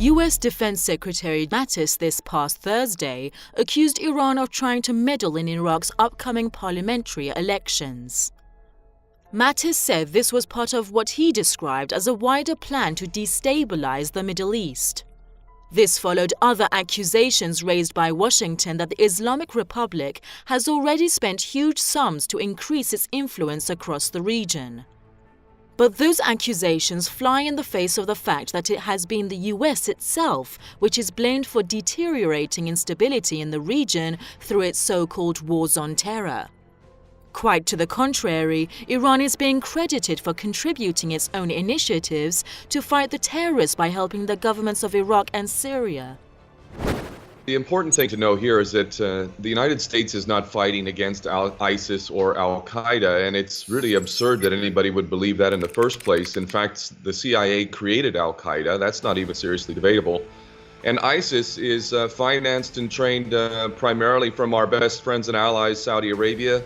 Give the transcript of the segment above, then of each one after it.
U.S. Defense Secretary Mattis this past Thursday accused Iran of trying to meddle in Iraq's upcoming parliamentary elections. Mattis said this was part of what he described as a wider plan to destabilize the Middle East. This followed other accusations raised by Washington that the Islamic Republic has already spent huge sums to increase its influence across the region. But those accusations fly in the face of the fact that it has been the US itself which is blamed for deteriorating instability in the region through its so-called wars on terror. Quite to the contrary, Iran is being credited for contributing its own initiatives to fight the terrorists by helping the governments of Iraq and Syria. The important thing to know here is that the United States is not fighting against ISIS or Al-Qaeda, and it's really absurd that anybody would believe that in the first place. In fact, the CIA created Al-Qaeda. That's not even seriously debatable. And ISIS is financed and trained primarily from our best friends and allies, Saudi Arabia.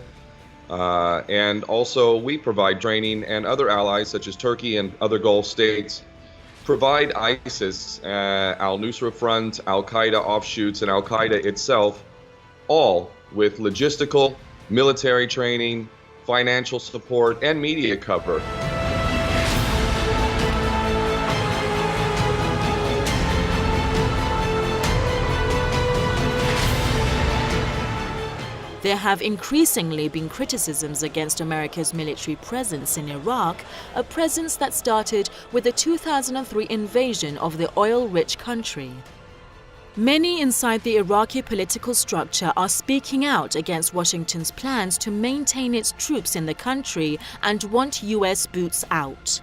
And also we provide training, and other allies such as Turkey and other Gulf states provide ISIS, al-Nusra Front, Al-Qaeda offshoots, and Al-Qaeda itself, all with logistical, military training, financial support, and media cover. There have increasingly been criticisms against America's military presence in Iraq, a presence that started with the 2003 invasion of the oil-rich country. Many inside the Iraqi political structure are speaking out against Washington's plans to maintain its troops in the country and want US boots out.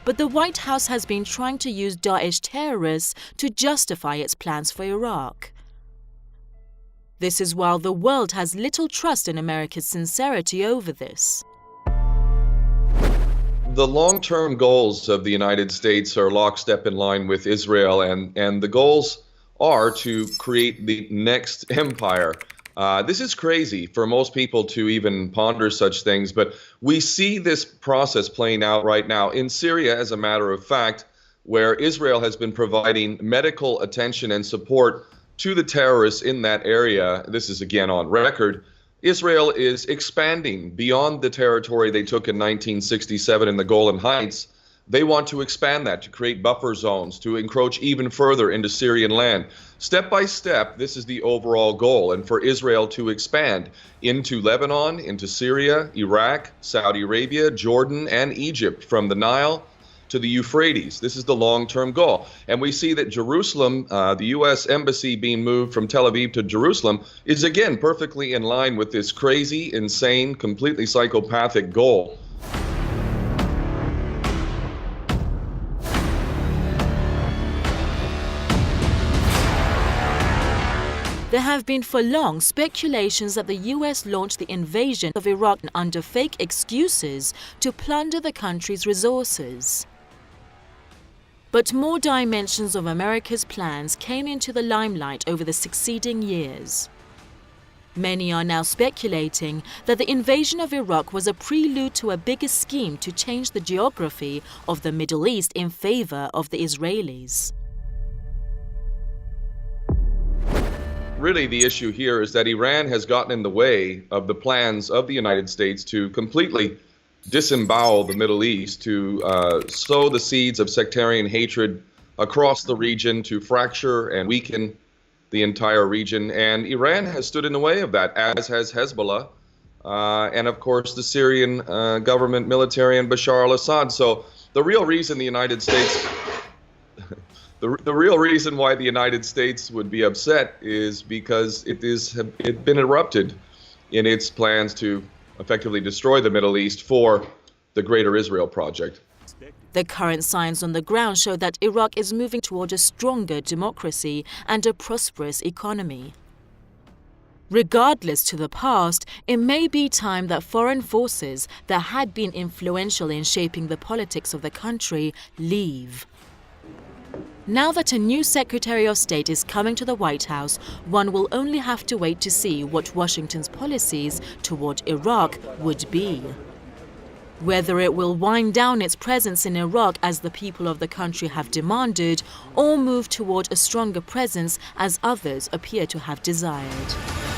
But the White House has been trying to use Daesh terrorists to justify its plans for Iraq. This is while the world has little trust in America's sincerity over this. The long-term goals of the United States are lockstep in line with Israel, and the goals are to create the next empire. This is crazy for most people to even ponder such things, but we see this process playing out right now in Syria, as a matter of fact, where Israel has been providing medical attention and support to the terrorists in that area. This is again on record. Israel is expanding beyond the territory they took in 1967 in the Golan Heights. They want to expand that, to create buffer zones, to encroach even further into Syrian land. Step by step, this is the overall goal, and for Israel to expand into Lebanon, into Syria, Iraq, Saudi Arabia, Jordan, and Egypt, from the Nile to the Euphrates. This is the long-term goal. And we see that Jerusalem, the U.S. embassy being moved from Tel Aviv to Jerusalem, is again perfectly in line with this crazy, insane, completely psychopathic goal. There have been for long speculations that the US launched the invasion of Iraq under fake excuses to plunder the country's resources. But more dimensions of America's plans came into the limelight over the succeeding years. Many are now speculating that the invasion of Iraq was a prelude to a bigger scheme to change the geography of the Middle East in favor of the Israelis. Really, the issue here is that Iran has gotten in the way of the plans of the United States to completely disembowel the Middle East, to sow the seeds of sectarian hatred across the region, to fracture and weaken the entire region. And Iran has stood in the way of that, as has Hezbollah, and of course the Syrian government, military, and Bashar al-Assad. So the real reason the United States The real reason why the United States would be upset is because it's been erupted in its plans to effectively destroy the Middle East for the Greater Israel Project. The current signs on the ground show that Iraq is moving toward a stronger democracy and a prosperous economy. Regardless to the past, it may be time that foreign forces that had been influential in shaping the politics of the country leave. Now that a new Secretary of State is coming to the White House, one will only have to wait to see what Washington's policies toward Iraq would be. whether it will wind down its presence in Iraq as the people of the country have demanded, or move toward a stronger presence as others appear to have desired.